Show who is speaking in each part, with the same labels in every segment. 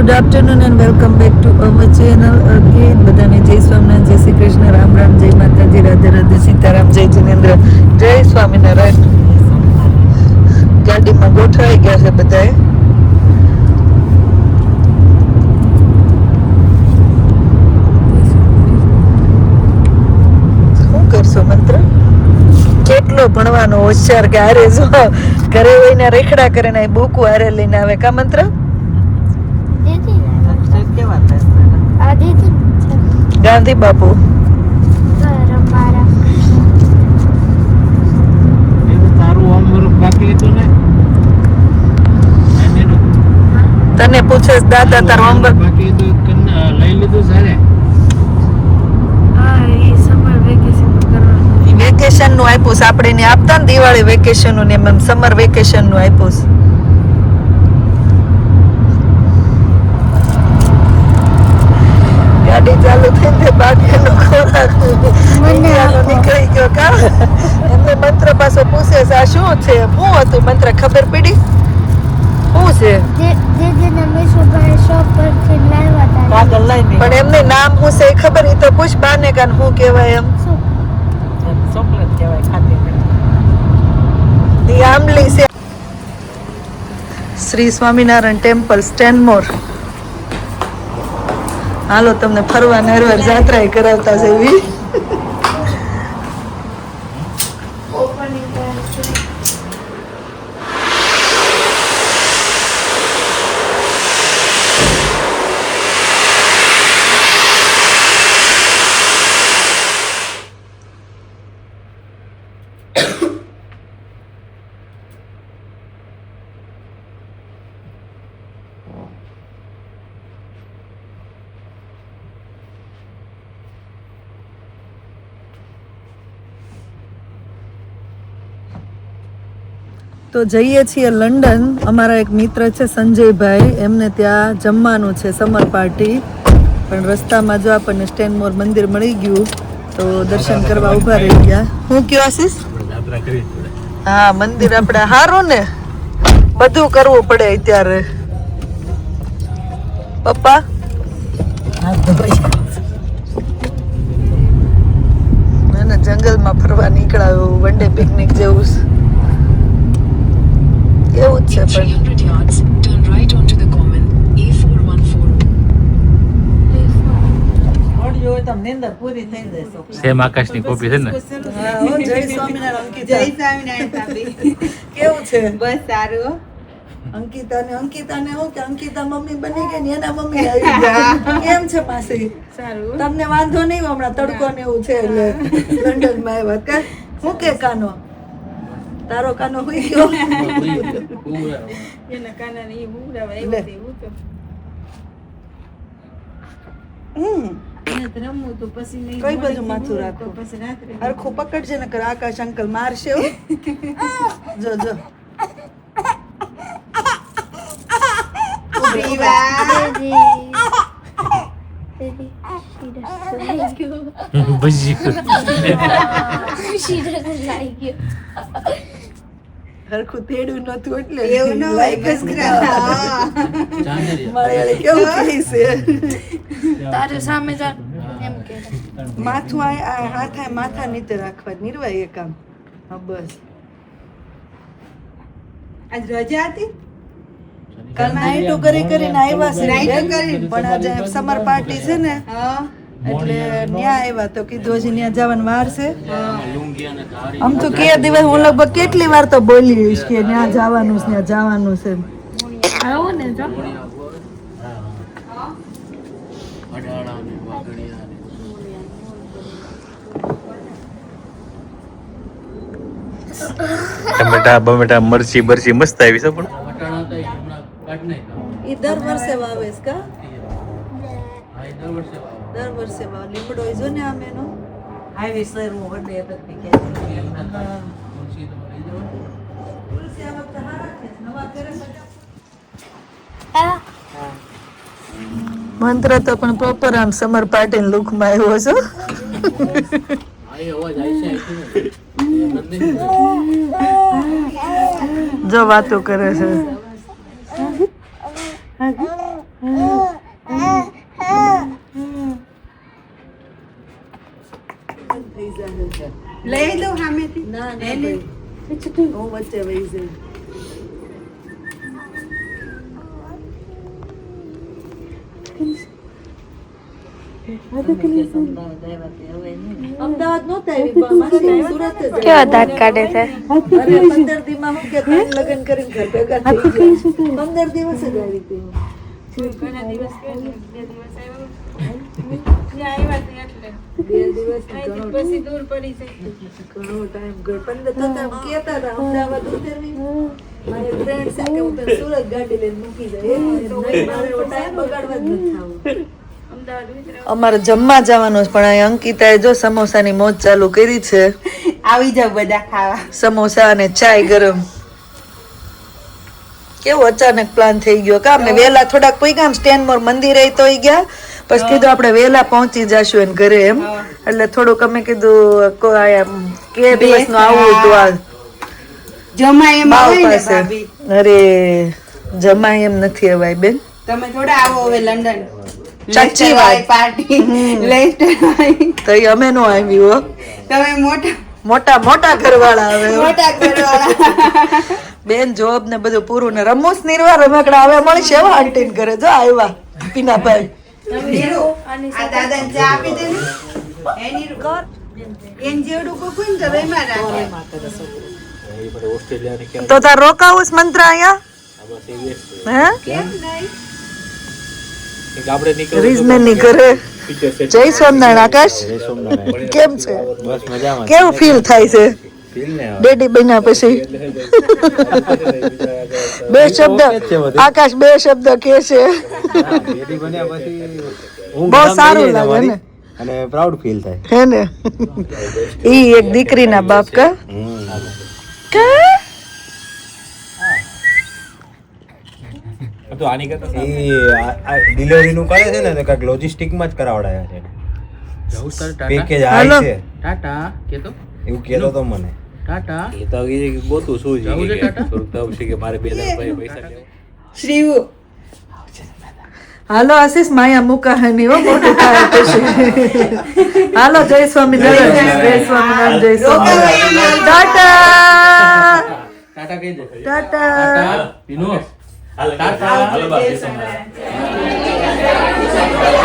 Speaker 1: Good afternoon and welcome back to our channel again. બધાને જય સ્વામિનારાયણ, જય શ્રી કૃષ્ણ, રામ રામ, જય માતાજી, રાધે રાધે, સીતારામ, જય જિનેન્દ્ર, જય સ્વામિનારાયણ. ગાડીમાં ગોઠવાઈ ગયા છે બધાએ. શું કરશો મંત્ર? કેટલો ભણવાનો હોશિયાર કે હારે જો ઘરે વહીને રેખડા કરે ને બુક હારે લઈને આવે. કા મંત્ર? ગાંધી બાપુ તને પૂછે દાદા તાર હોમવર્ક
Speaker 2: લઈ લીધું સારે.
Speaker 1: વેકેશન નું આપ્યું છે આપણે ને આપતા ને દિવાળી વેકેશન નું ને એમ સમર વેકેશન નું આપ્યું છે. ગાડી ચાલુ થઈને બાકીનો ખોરાક નીકળી ગયો. કા એમને મંત્ર પાછો પૂછે છે આ શું છે, શું હતું મંત્ર ખબર પડી શું છે? પણ એમને નામ શું છે એ ખબર? એ તો પૂછ બાને કાન શું કહેવાય એમ. ચોકલેટ કહેવાય ખાતી દી આંબલી છે. શ્રી સ્વામિનારાયણ ટેમ્પલ સ્ટેનમોર. હાલો તમને ફરવા નરવાર જાત્રા કરાવતા છે એવી. તો જઈએ છીએ લંડન. અમારા એક મિત્ર છે સંજયભાઈ, એમને ત્યાં જમવાનું છે સમર પાર્ટી. પણ રસ્તામાં જો આપણને સ્ટેનમોર મંદિર મળી ગયું તો દર્શન કરવા ઊભા રહી ગયા. હું કયો આશીષ? હા મંદિર આપણે હારું ને, બધું કરવું પડે અત્યારે. પપ્પા મને જંગલમાં ફરવા નીકળાયું, વન ડે પિકનિક જેવું એવું જ છે.
Speaker 2: સેમ આકાશની કોપી છે ને.
Speaker 1: જય સ્વામિનારાયણ. કેવું છે?
Speaker 3: બસ સારું.
Speaker 1: અંકિતાને હું કે અંકિતા મમ્મી બની ગઈ ને એના મમ્મી આવી ગયા. કેમ છે માસી?
Speaker 3: સારું.
Speaker 1: તમને વાંધો નહીં? હમણાં તડકો ને એવું છે એટલે લંડન માં આવ્યા. કે હું કે કાનો તારો કાનો હોઈ ગયો?
Speaker 3: એના કાનાને ઈ મુંગરાવા આવ્યો તેવું તો. રમવું તો પછી નહીં.
Speaker 1: કઈ બાજુ માથું રાખો?
Speaker 3: પછી રાત્રે
Speaker 1: હરખું પકડજે ને કર આકાશ અંકલ મારશે. જો જો હરખું તેડું નતું એટલે
Speaker 3: એવું ન
Speaker 1: લાઈક જ મારે કેવું કહી છે
Speaker 4: તારે સામે જા એમ કે
Speaker 1: માથું આ હાથ માથા નીચે રાખવા નિર્વાય એ કામ. હા બસ.
Speaker 3: આજ રજા હતી.
Speaker 1: કાલ નાઈટો કરીને આવ્યા છે
Speaker 3: નાઈટો
Speaker 1: બેન.
Speaker 3: કરીને.
Speaker 1: પણ આજે સમર પાર્ટી છે ને
Speaker 3: હા
Speaker 1: એટલે ન્યા આવ્યા તો કીધું હજી ન્યા જવાનું વાર છે. આમ તો કે દિવસ હું લગભગ કેટલી વાર તો બોલી કે ન્યા જવાનું છે, ન્યા જવાનું છે.
Speaker 4: આવો ને જો
Speaker 2: ટમેટા બમેટા મરચી બરચી મસ્ત આવી છે. પણ
Speaker 1: ઈ દર વર્ષે વાવેશ કા? દર વર્ષે વાવ. લીમડો જો ને આમ એનો હાઈવે સર હું વડે હતી કે તુલસી આ વખતે હારા છે નવા કરે મંત્ર તો પણ પ્રોપર આમ સમર પાર્ટી લુક માં આવ્યો છો. જો વાતો કરે છે.
Speaker 3: લઈ દઉં સામેથી
Speaker 1: ના
Speaker 3: એને
Speaker 1: હું વચ્ચે વહી જઈ. અમદાવાદ નહોતા આવી પણ માસી સુરત જ
Speaker 4: કેવા દાંત કાઢે છે
Speaker 1: અરે 15 દીમાં હું કે ત્રણ લગ્ન કરીને ઘર ભેગા થઈ ગયા 15 દિવસ જ આવી હતી હું.
Speaker 3: ઘણા દિવસ ગયા, 2 દિવસ આવ્યા ત્યાં આવ્યા હતા એટલે
Speaker 1: 2 દિવસ
Speaker 3: અહીંથી પછી દૂર પડી જાય.
Speaker 1: ઘણો ટાઈમ ગયો 15 થતા એમ કહેતા હતા અમદાવાદ ઉતરવી મારી ફ્રેન્ડ સાથે હું તને સુરત ગાડી લઈને મૂકી જાય મારે એવો ટાઈમ બગાડવા જ નથી આવું.
Speaker 3: અમદાવાદ ઉતરે
Speaker 1: અમારે જમવા જવાનું છે પણ અહીં અંકિતાએ જો સમોસાની મોજ ચાલુ કરી છે.
Speaker 3: આવી જાવ બધા ખાવા.
Speaker 1: સમોસા અને ચાય ગરમ. કેવું અચાનક પ્લાન થઈ ગયો કા અમે વેલા થોડાક પોઈગા સ્ટેનમોર મંદિરે તોય ગયા પછી કીધું આપણે વેલા પહોંચી જશું એને ઘરે એમ એટલે થોડુંક અમે કીધું કે દિવસનું આવું હતું આ
Speaker 3: જમાય એમ
Speaker 1: બાવ
Speaker 3: આવે ને
Speaker 1: પાસે.
Speaker 3: ભાભી.
Speaker 1: અરે જમાય એમ નથી અવાય બેન.
Speaker 3: તમે થોડા આવો હવે લંડન.
Speaker 1: સાચી
Speaker 3: લેસ્ટર
Speaker 1: વાત.
Speaker 3: વાળી પાર્ટી લેસ્ટર વાળી.
Speaker 1: તો ઈ અમે નો આવી હો
Speaker 3: તમે મોટા
Speaker 1: મોટા મોટા ઘરવાળા આવે હો.
Speaker 3: મોટા ઘરવાળા.
Speaker 1: બેન જોબ ને બધું પૂરું ને રમૂસ નિર્વા રમકડા આવે મળશે હો આંટી ને ઘરે જો આવ્યા પીનાભાઈ.
Speaker 3: નીરુ, આ દાદાને ચા આપી દે ને. એ નીરુ. એન જેવડું કોકું ને તો વેમાં રાખે.
Speaker 1: તો તાર રોકાવું છે મંત્ર અહીંયા હે
Speaker 3: કેમ નહીં?
Speaker 1: રીઝમેન ની ઘરે જય સોમનારાયણ આકાશ કેમ છે કેવું ફીલ થાય છે ડેડી બન્યા પછી બે શબ્દ આકાશ બે શબ્દ કે છે બહુ સારું લાગે ને
Speaker 5: અને પ્રાઉડ ફીલ થાય
Speaker 1: હે ને ઈ એક દીકરીના બાપ કા
Speaker 5: ડિલિવરી નું કરે છે ને તો કઈક લોજિસ્ટિક માં જ કરાવડાયા છે પેકેજ
Speaker 1: હાલો.
Speaker 5: આવી છે
Speaker 6: ટાટા કેતો
Speaker 5: એવું કહેતો તો મને
Speaker 6: ટાટા
Speaker 2: એ તો હવે ગોતું શું છે
Speaker 6: જવું છે
Speaker 2: કે
Speaker 6: ટાટા?
Speaker 2: થોડુંક તો આવશે કે મારે 2,000 પૈસા લેવા.
Speaker 3: શ્રીવું.
Speaker 1: હાલો આશીષ માયા મુકા હે ની હો મોટું થાય પછી હાલો જય સ્વામિનારાયણ જય સ્વામિનારાયણ જય સ્વામિનારાયણ ટાટા
Speaker 6: ટાટા કહી દે
Speaker 1: ટાટા
Speaker 6: વિનોદ
Speaker 2: હાલો બા, જય સોમનાથ.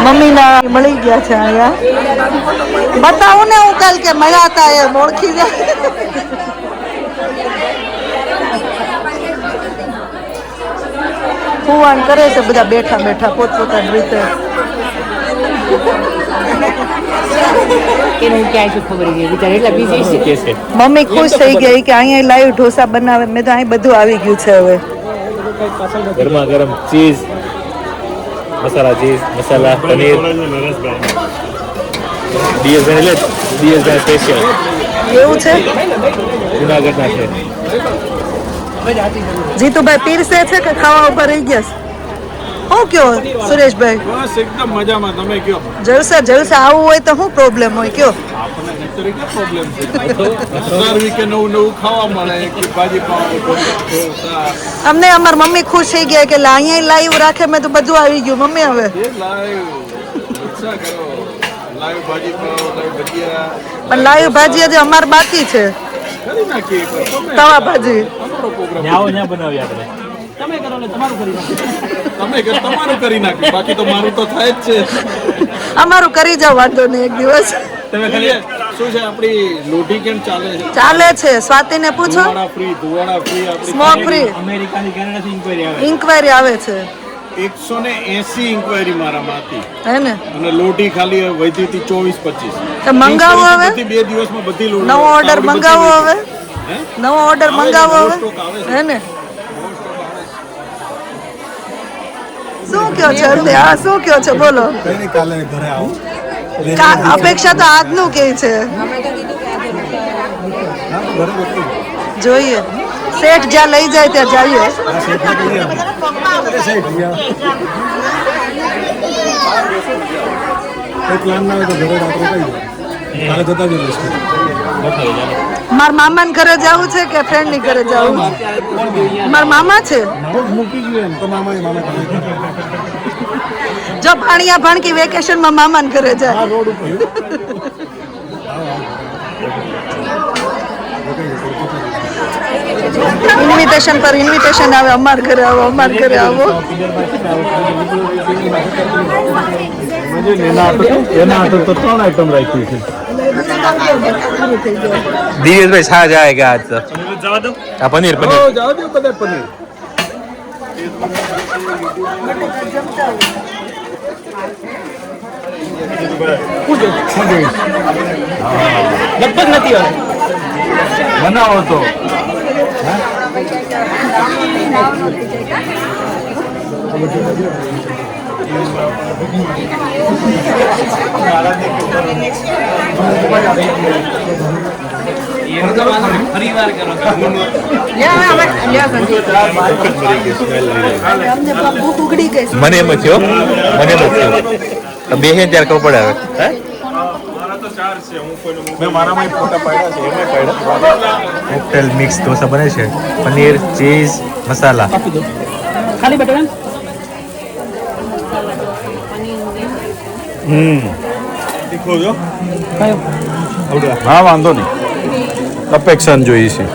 Speaker 1: મમ્મી ના મળી ગયા છે અહીંયા બતાવું ને હું કાલ કે મળ્યા હતા એ ઓળખી જાય ફુવાન કરે છે બધા બેઠા બેઠા પોતપોતાની રીતે
Speaker 2: કે છે
Speaker 1: મમ્મી ખુશ થઈ ગઈ કે અહીંયા લાઈવ ઢોસા બનાવે મેં તો અહીં બધું આવી ગયું છે હવે
Speaker 2: ગરમા ગરમ ચીઝ મસાલા ચીઝ મસાલા પનીર ડીએસભાઈ એટલે ડીએસભાઈ સ્પેશિયલ
Speaker 1: એવું છે
Speaker 2: જુનાગઢના છે.
Speaker 1: જીતુભાઈ પીરસે છે કે ખાવા ઉપર રહી ગયા છે હું કયો સુરેશભાઈ
Speaker 7: બસ એકદમ મજામાં. તમે કયો?
Speaker 1: જલસા જલસા આવું હોય તો શું પ્રોબ્લેમ હોય કયો
Speaker 7: આપણને નેચર ક્યાં પ્રોબ્લેમ છે? દર વીકે નવું નવું ખાવા મળે કે ભાજી પાવ ઢોસા.
Speaker 1: અમને અમાર મમ્મી ખુશ થઈ ગયા કે અહીંયા લાઈવ રાખે મેં તો બધું આવી ગયું મમ્મી હવે
Speaker 7: એ લાઈવ ઉત્સાહ કરો. લાઈવ ભાજી પાવ લાઈવ ભજીયા
Speaker 1: પણ લાઈવ ભાજી હજી અમાર બાકી છે
Speaker 7: કરી નાખીએ એક વાર. તમે
Speaker 1: તવા ભાજી
Speaker 7: તમારો પ્રોગ્રામ
Speaker 2: ત્યાં બનાવીએ આપણે
Speaker 7: તમે તમારું કરી નાખ્યું. બાકી તો મારું તો થાય જ છે.
Speaker 1: અમારું કરી જાવ વાંધો નહીં એક દિવસ
Speaker 7: તમે ખાલી શું છે આપણી લોઢી કેમ ચાલે છે?
Speaker 1: ચાલે છે સ્વાતિને પૂછો
Speaker 7: ધુવાડા ફ્રી આપણી
Speaker 1: સ્મોક ફ્રી
Speaker 2: અમેરિકાની કેનેડાથી ઇન્ક્વાયરી આવે
Speaker 1: ઇન્ક્વાયરી આવે છે
Speaker 7: 180 ઇન્ક્વાયરી મારામાં હતી
Speaker 1: હે ને
Speaker 7: અને લોઢી ખાલી વધી હતી 24-25.
Speaker 1: તો મંગાવો હવે
Speaker 7: બધી 2 દિવસમાં બધી લોઢી
Speaker 1: નવો ઓર્ડર
Speaker 7: આવડી બધી
Speaker 1: મંગાવો હવે
Speaker 7: હે?
Speaker 1: નવો ઓર્ડર
Speaker 7: આવે છે,
Speaker 1: મંગાવો
Speaker 7: નવો
Speaker 1: હવે
Speaker 7: સ્ટોક આવે છે.
Speaker 1: હે ને શું કયો છે અંતે? હા શું કયો છે બોલો
Speaker 5: કઈ નહીં કાલે ઘરે આવો
Speaker 1: અપેક્ષા તો આજનું કે છે જોઈએ શેઠ જ્યાં લઈ જાય ત્યાં જઈએ
Speaker 5: પ્લાન ના હોય તો ઘરે રાત્રે કઈ કાલે જતા જઈએ
Speaker 1: મારા મામા ઘરે જવું છે કે ફ્રેન્ડ ની ઘરે જવું મારા મામા છે
Speaker 5: મૂકી ગયું એમ તો મામા
Speaker 1: જો ભાણિયા ભાણકી વેકેશનમાં મામાન ઘરે જાય ઇન્વિટેશન પર ઇન્વિટેશન આવે અમાર ઘરે આવો અમાર ઘરે આવો
Speaker 7: એના હાટુ તો 3 આઈટમ રાખી છે.
Speaker 2: દિવેશભાઈ શા જાયગા આજ તો આ પનીર પનીર
Speaker 7: જાવ દો બધા પનીર.
Speaker 6: લગભગ નથી હવે
Speaker 7: બનાવો તો
Speaker 6: ફરી વાર કરો
Speaker 1: ભૂખ ઉગડી ગઈ
Speaker 2: મને એમ જ થયો બે હે ત્યારે ખબર પડે હવે
Speaker 7: મેં મારામાં ફોટા પાડ્યા છે એમે પાડ્યા.
Speaker 2: કોકટેલ મિક્સ ઢોસા બને છે પનીર ચીઝ મસાલા
Speaker 6: ખાલી બટેકા
Speaker 7: તીખો જો
Speaker 6: કયો
Speaker 7: હા વાંધો નહીં અપેક્ષા જોઈએ છે.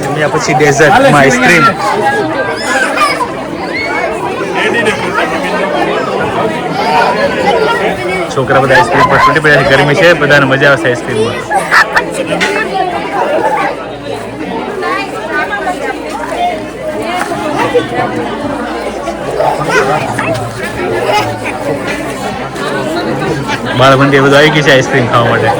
Speaker 2: જમ્યા પછી ડેઝર્ટમાં આઈસ્ક્રીમ છોકરા બધા આઈસ્ક્રીમ પર છૂટી પડ્યા છે ગરમી છે બધાને મજા આવશે આઈસ્ક્રીમમાં બાળમંડી બધું આવી ગયું છે આઈસ્ક્રીમ ખાવા માટે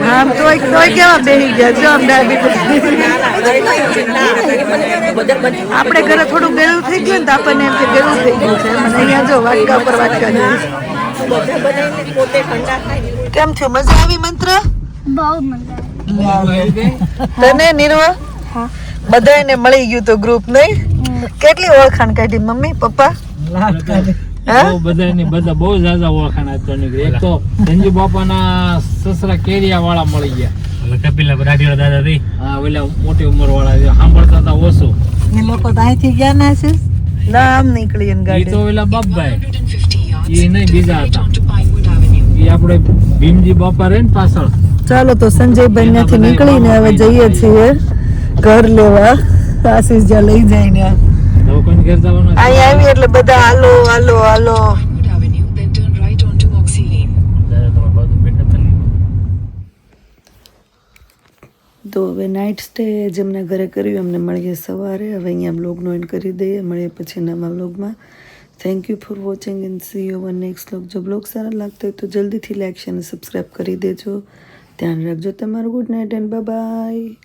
Speaker 1: આમ તોય કેવા બેહી ગયા જો આમ ડાયાબિટીસ આપણે ઘરે થોડું ગળું થઈ ગયું ને તો આપણને એમ કે ગળું થઈ ગયું છે મને અહીંયા જો વાટકા પર વાટકા કેમ થયું મજા આવી મંત્ર
Speaker 4: બહુ મજા
Speaker 1: તને નિર્વા બધાને મળી ગયું તો ગ્રુપ નહીં કેટલી ઓળખાણ કાઢી મમ્મી પપ્પા
Speaker 6: બધા બહુ ઝાઝા ઓળખાણ આપતા નીકળી. એક તો ધનજી બાપાના સસરા કેરિયા વાળા મળી ગયા
Speaker 2: કપિલા રાઠીવાળા દાદા થી
Speaker 6: હા ઓલા મોટી ઉંમર વાળા સાંભળતા હતા ઓછું
Speaker 1: એ લોકો તો અહીંથી ગયા ના છે ના આમ નીકળી એને
Speaker 6: એ
Speaker 1: ગાડી
Speaker 6: તો ઓલા બાપભાઈ એ નહીં બીજા હતા એ આપણે ભીમજી બાપા રે ને પાછળ
Speaker 1: ચાલો તો સંજયભાઈ ત્યાંથી નીકળીને હવે જઈએ છીએ ઘર લેવા આશીષ જ્યાં લઈ જાય ને
Speaker 6: હવે કોઈને ઘેર જવાનું
Speaker 1: અહીંયા આવી એટલે બધા હાલો હાલો હાલો તો હવે નાઇટ સ્ટે જેમને ઘરે કર્યું એમને મળીએ સવારે હવે અહીંયા બ્લોગનો એન્ડ કરી દઈએ મળીએ પછી નવા બ્લોગમાં thank you for watching and C you one next blog જો બ્લોગ સારા લાગતો હોય તો જલ્દીથી લાઈક અને સબસ્ક્રાઈબ કરી દેજો ધ્યાન રાખજો તમારું good night and bye bye